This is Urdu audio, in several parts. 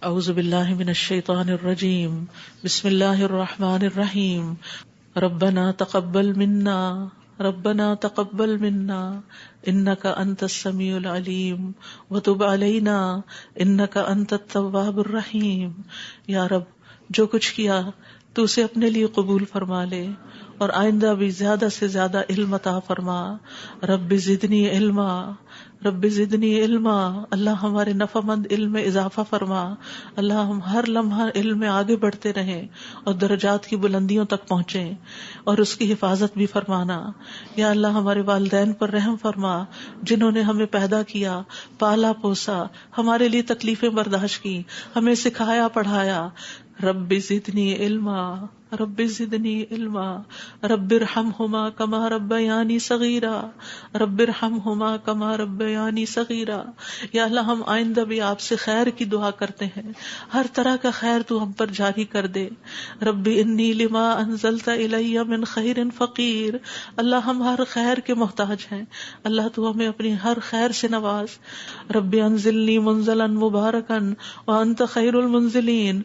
اعوذ باللہ من الشیطان الرجیم بسم اللہ الرحمن الرحیم ربنا تقبل منا انک انت السمیع العلیم وتب علینا انک انت التواب الرحیم. یا رب، جو کچھ کیا تو اسے اپنے لیے قبول فرما لے اور آئندہ بھی زیادہ سے زیادہ علم عطا فرما. رب زدنی علما. اللہ ہمارے نفع مند علم میں اضافہ فرما. اللہ ہم ہر لمحہ علم میں آگے بڑھتے رہیں اور درجات کی بلندیوں تک پہنچیں اور اس کی حفاظت بھی فرمانا. یا اللہ ہمارے والدین پر رحم فرما جنہوں نے ہمیں پیدا کیا، پالا پوسا، ہمارے لیے تکلیفیں برداشت کی، ہمیں سکھایا پڑھایا. رب زدنی علما رب ارحمہما کما ربیانی صغیرا یا اللہ ہم آئندہ بھی آپ سے خیر کی دعا کرتے ہیں، ہر طرح کا خیر تو ہم پر جاری کر دے. رب انی لما انزلت الی من خیر فقیر. اللہ ہم ہر خیر کے محتاج ہیں، اللہ تو ہمیں اپنی ہر خیر سے نواز. رب انزلنی منزلا مبارکا وانت خیر المنزلین.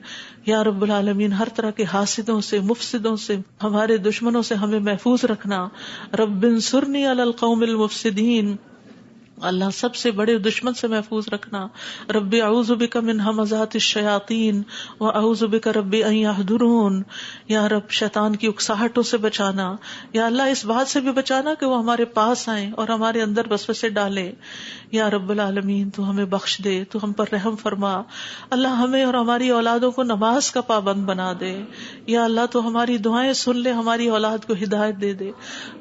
یا رب العالمین، ہر طرح کے حاسدوں سے، مفسدوں سے، ہمارے دشمنوں سے ہمیں محفوظ رکھنا. رب انصرنی علی القوم المفسدین. اللہ سب سے بڑے دشمن سے محفوظ رکھنا. رب اعوذ بک من ہمزات الشیاطین واعوذ بک رب ان یحضرون. یا رب شیطان کی اکساہٹوں سے بچانا. یا اللہ اس بات سے بھی بچانا کہ وہ ہمارے پاس آئیں اور ہمارے اندر وسوسے ڈالیں. یا رب العالمین، تو ہمیں بخش دے، تو ہم پر رحم فرما. اللہ ہمیں اور ہماری اولادوں کو نماز کا پابند بنا دے. یا اللہ تو ہماری دعائیں سن لے، ہماری اولاد کو ہدایت دے دے.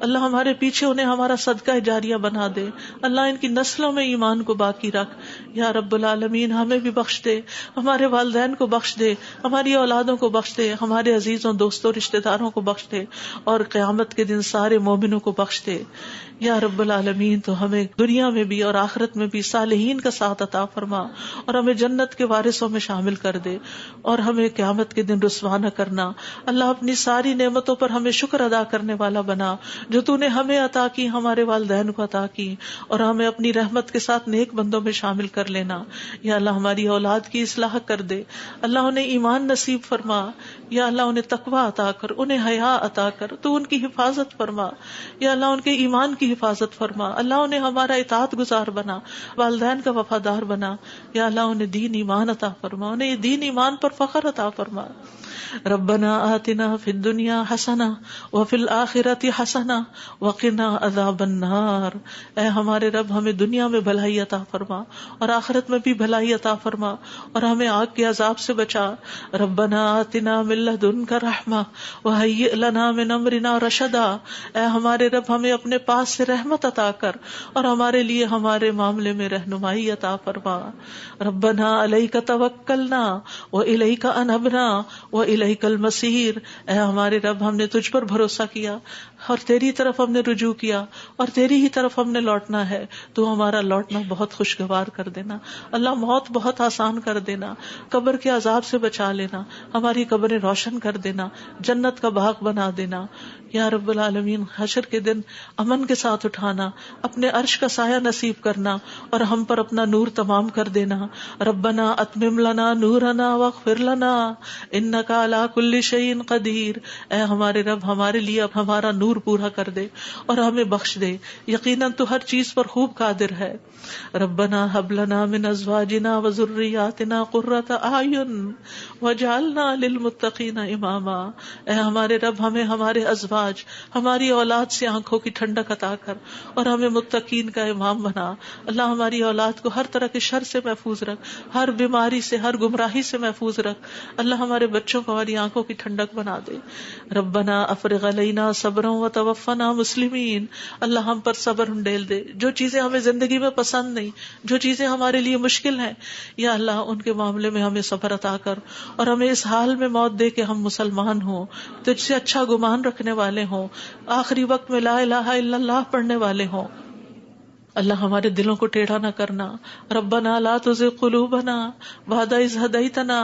اللہ ہمارے پیچھے انہیں ہمارا صدقہ جاریہ بنا دے. اللہ ان کی نسلوں میں ایمان کو باقی رکھ. یا رب العالمین، ہمیں بھی بخش دے، ہمارے والدین کو بخش دے، ہماری اولادوں کو بخش دے، ہمارے عزیزوں، دوستوں، رشتہ داروں کو بخش دے اور قیامت کے دن سارے مومنوں کو بخش دے. یا رب العالمین، تو ہمیں دنیا میں بھی اور آخرت میں بھی صالحین کا ساتھ عطا فرما اور ہمیں جنت کے وارثوں میں شامل کر دے اور ہمیں قیامت کے دن رسوا نہ کرنا. اللہ اپنی ساری نعمتوں پر ہمیں شکر ادا کرنے والا بنا جو تو نے ہمیں عطا کی، ہمارے والدین کو عطا کی، اور ہمیں اپنی رحمت کے ساتھ نیک بندوں میں شامل کر لینا. یا اللہ ہماری اولاد کی اصلاح کر دے. اللہ انہیں ایمان نصیب فرما. یا اللہ انہیں تقویٰ عطا کر، انہیں حیا عطا کر، تو ان کی حفاظت فرما. یا اللہ ان کے ایمان کی حفاظت فرما. اللہ انہیں ہمارا اطاعت گزار بنا، والدین کا وفادار بنا. یا اللہ انہیں دین ایمان عطا فرما، انہیں دین ایمان پر فخر عطا فرما. ربنا آتنا فی الدنیا حسنہ وفی الآخرۃ حسنہ وقنا عذاب النار. اے ہمارے رب، ہمیں دنیا میں بھلائی عطا فرما اور آخرت میں بھی بھلائی عطا فرما اور ہمیں آگ کے عذاب سے بچا. ربنا آتنا من لدنک رحمہ وہیئ لنا من امرنا رشدا. اے ہمارے رب، ہمیں اپنے پاس سے رحمت عطا کر اور ہمارے لیے ہمارے معاملے میں رہنمائی عطا فرما. ربنا علیک توکلنا والیک انبنا والیک المصیر. اے ہمارے رب، ہم نے تجھ پر بھروسہ کیا اور تیری طرف ہم نے رجوع کیا اور تیری ہی طرف ہم نے لوٹنا ہے. تو ہمارا لوٹنا بہت خوشگوار کر دینا. اللہ موت بہت آسان کر دینا، قبر کے عذاب سے بچا لینا، ہماری قبریں روشن کر دینا، جنت کا باغ بنا دینا. یا رب العالمین، حشر کے دن امن کے ساتھ اٹھانا، اپنے عرش کا سایہ نصیب کرنا اور ہم پر اپنا نور تمام کر دینا. ربنا اتمم لنا نورنا واغفر لنا انک علی کل شیء قدیر. اے ہمارے رب، ہمارے لیے اب ہمارا نور پورا کر دے اور ہمیں بخش دے. یقیناً تو ہر چیز پر خوب قادر ہے. ربنا هب لنا من ازواجنا وذرياتنا قرۃ اعین واجعلنا للمتقین اماما. اے ہمارے رب، ہمیں ہمارے ازواج، ہماری اولاد سے آنکھوں کی ٹھنڈک عطا کر اور ہمیں متقین کا امام بنا. اللہ ہماری اولاد کو ہر طرح کے شر سے محفوظ رکھ، ہر بیماری سے، ہر گمراہی سے محفوظ رکھ. اللہ ہمارے بچوں کو ہماری آنکھوں کی ٹھنڈک بنا دے. ربنا افرغ علینا صبرا وتوفنا مسلمین. اللہ ہم پر صبر ڈیل دے. جو چیزیں ہمیں زندگی میں پسند نہیں، جو چیزیں ہمارے لیے مشکل ہیں، یا اللہ ان کے معاملے میں ہمیں صبر عطا کر اور ہمیں اس حال میں موت دے کہ ہم مسلمان ہوں، تجھ سے اچھا گمان رکھنے والے ہوں، آخری وقت میں لا الہ الا اللہ پڑھنے والے ہوں. اللہ ہمارے دلوں کو ٹیڑھا نہ کرنا. ربنا لا تزغ قلوبنا بعد اذ ہدیتنا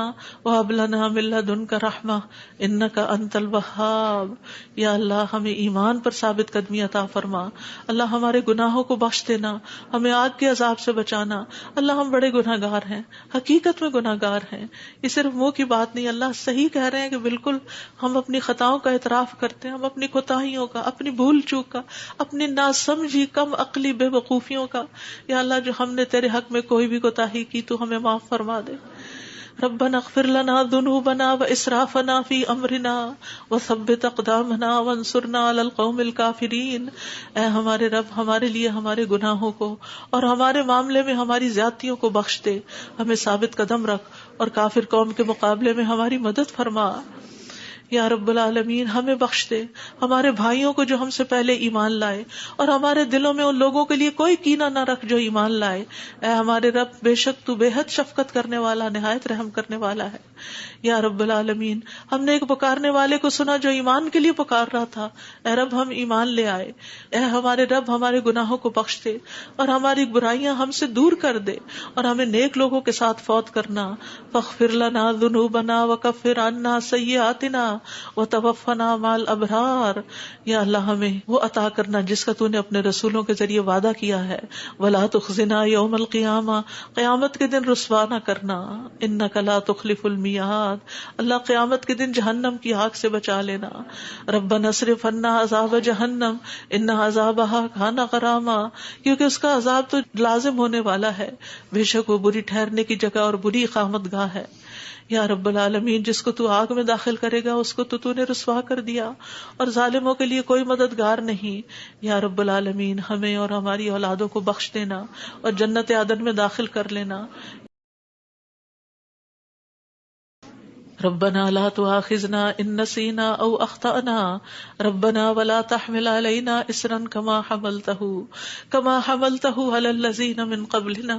وہب لنا من لدنک رحمہ انک انت الوہاب. یا اللہ ہمیں ایمان پر ثابت قدمی عطا فرما. اللہ ہمارے گناہوں کو بخش دینا, ہمیں آگ کے عذاب سے بچانا. اللہ ہم بڑے گناہ گار ہیں, حقیقت میں گناہ گار ہیں, یہ صرف منہ کی بات نہیں. اللہ صحیح کہہ رہے ہیں کہ بالکل ہم اپنی خطاؤں کا اعتراف کرتے ہیں, ہم اپنی کوتاہیوں کا, اپنی بھول چوک کا, اپنی ناسمجھی کم عقلی بے وقوفیوں کا. یا اللہ جو ہم نے تیرے حق میں کوئی بھی کوتاہی کی تو ہمیں معاف فرما دے. ربنا اغفر لنا ذنوبنا واسرافنا في امرنا وثبت اقدامنا وانصرنا على القوم الكافرين. اے ہمارے رب ہمارے لیے ہمارے گناہوں کو اور ہمارے معاملے میں ہماری زیادتیوں کو بخش دے, ہمیں ثابت قدم رکھ اور کافر قوم کے مقابلے میں ہماری مدد فرما. یا رب العالمین ہمیں بخش دے, ہمارے بھائیوں کو جو ہم سے پہلے ایمان لائے, اور ہمارے دلوں میں ان لوگوں کے لیے کوئی کینہ نہ رکھ جو ایمان لائے. اے ہمارے رب بے شک تو بے حد شفقت کرنے والا, نہایت رحم کرنے والا ہے. یا رب العالمین ہم نے ایک پکارنے والے کو سنا جو ایمان کے لیے پکار رہا تھا, اے رب ہم ایمان لے آئے. اے ہمارے رب ہمارے گناہوں کو بخش دے اور ہماری برائیاں ہم سے دور کر دے اور ہمیں نیک لوگوں کے ساتھ فوت کرنا. فاغفر لنا ذنوبنا وکفر عنا سیئاتنا وتوفنا مع الابرار. یا اللہ ہمیں وہ عطا کرنا جس کا تو نے اپنے رسولوں کے ذریعے وعدہ کیا ہے. ولا تخزنا یوم القیامہ, قیامت کے دن رسوا نہ کرنا. انک لا تخلف المیعاد, اللہ قیامت کے دن جہنم کی آگ سے بچا لینا. ربنا اصرف عنا عذاب جہنم ان عذابها کان غراما, کیونکہ اس کا عذاب تو لازم ہونے والا ہے, بے شک وہ بری ٹھہرنے کی جگہ اور بری اقامت گاہ ہے. یا رب العالمین جس کو تو آگ میں داخل کرے گا اس کو تو نے رسوا کر دیا, اور ظالموں کے لیے کوئی مددگار نہیں. یا رب العالمین ہمیں اور ہماری اولادوں کو بخش دینا اور جنت عدن میں داخل کر لینا. ربنا لا تؤاخذنا ان نسينا او اخطأنا ربنا ولا تحمل علينا اصرا كما حملته على الذين من قبلنا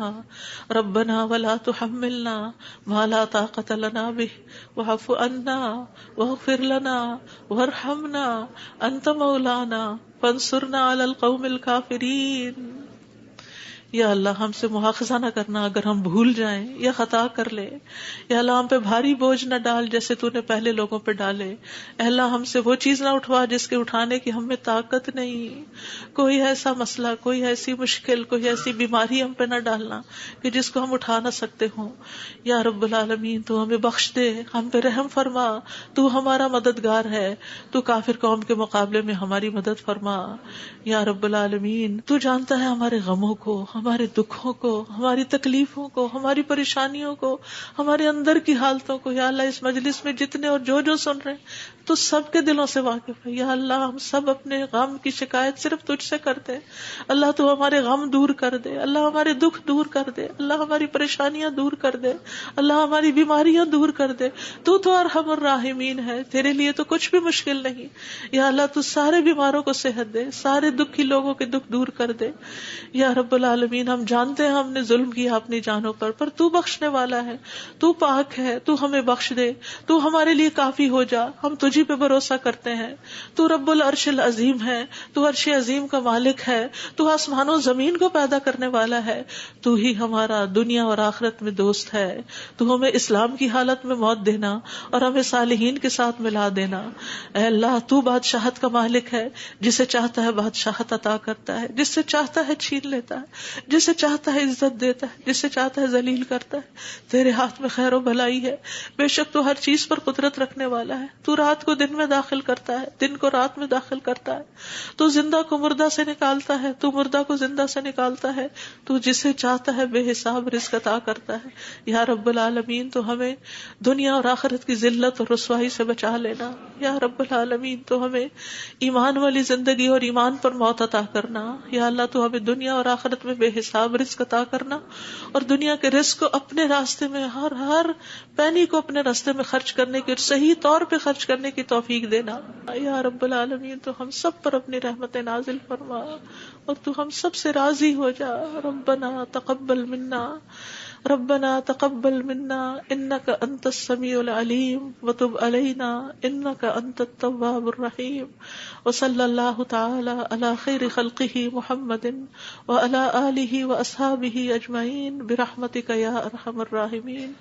ربنا ولا تحملنا ما لا طاقة لنا به واعف عنا واغفر لنا وارحمنا انت مولانا فانصرنا على القوم الكافرين. یا اللہ ہم سے مواخذہ نہ کرنا اگر ہم بھول جائیں یا خطا کر لیں. یا اللہ ہم پہ بھاری بوجھ نہ ڈال جیسے تو نے پہلے لوگوں پہ ڈالے. اے اللہ ہم سے وہ چیز نہ اٹھوا جس کے اٹھانے کی ہم میں طاقت نہیں. کوئی ایسا مسئلہ, کوئی ایسی مشکل, کوئی ایسی بیماری ہم پہ نہ ڈالنا کہ جس کو ہم اٹھا نہ سکتے ہوں. یا رب العالمین تو ہمیں بخش دے, ہم پہ رحم فرما, تو ہمارا مددگار ہے, تو کافر قوم کے مقابلے میں ہماری مدد فرما. یا رب العالمین تو جانتا ہے ہمارے غموں کو, ہمارے دکھوں کو, ہماری تکلیفوں کو, ہماری پریشانیوں کو, ہمارے اندر کی حالتوں کو. یا اللہ اس مجلس میں جتنے اور جو سن رہے ہیں تو سب کے دلوں سے واقف ہے. یا اللہ ہم سب اپنے غم کی شکایت صرف تجھ سے کرتے ہیں. اللہ تو ہمارے غم دور کر دے, اللہ ہمارے دکھ دور کر دے, اللہ ہماری پریشانیاں دور کر دے, اللہ ہماری بیماریاں دور کر دے. تو ارحم الراحمین ہے, تیرے لیے تو کچھ بھی مشکل نہیں. یا اللہ تو سارے بیماروں کو صحت دے, سارے دکھی لوگوں کے دکھ دور کر دے. یا رب العالمین ہم جانتے ہیں ہم نے ظلم کیا اپنی جانوں پر تو بخشنے والا ہے, تو پاک ہے, تو ہمیں بخش دے, تو ہمارے لیے کافی ہو جا. ہم تجھی پہ بھروسہ کرتے ہیں. تو رب العرش العظیم ہے, تو عرش عظیم کا مالک ہے, تو آسمان و زمین کو پیدا کرنے والا ہے. تو ہی ہمارا دنیا اور آخرت میں دوست ہے. تو ہمیں اسلام کی حالت میں موت دینا اور ہمیں صالحین کے ساتھ ملا دینا. اے اللہ تو بادشاہت کا مالک ہے, جسے چاہتا ہے بادشاہت عطا کرتا ہے, جس سے چاہتا ہے چھین لیتا ہے, جسے چاہتا ہے عزت دیتا ہے, جسے چاہتا ہے ذلیل کرتا ہے. تیرے ہاتھ میں خیر و بھلائی ہے. بے شک تو ہر چیز پر قدرت رکھنے والا ہے. تو رات کو دن میں داخل کرتا ہے, دن کو رات میں داخل کرتا ہے. تو زندہ کو مردہ سے نکالتا ہے, تو مردہ کو زندہ سے نکالتا ہے. تو جسے چاہتا ہے بے حساب رزق عطا کرتا ہے. یا رب العالمین تو ہمیں دنیا اور آخرت کی ذلت اور رسوائی سے بچا لینا. یا رب العالمین تو ہمیں ایمان والی زندگی اور ایمان پر موت عطا کرنا. یا اللہ تو ہمیں دنیا اور آخرت میں بے حساب رزق عطا کرنا, اور دنیا کے رزق کو اپنے راستے میں ہر پینی کو اپنے راستے میں خرچ کرنے کی اور صحیح طور پہ خرچ کرنے کی توفیق دینا. یا رب العالمین تو ہم سب پر اپنی رحمت نازل فرما, اور تو ہم سب سے راضی ہو جا. ربنا تقبل منا ربنا تقبل منا انك انت السميع العليم وتب علينا انك انت التواب الرحيم وصلى الله تعالى على خير خلقه محمد وعلى آله واصحابه اجمعين برحمتك يا ارحم الراحمين.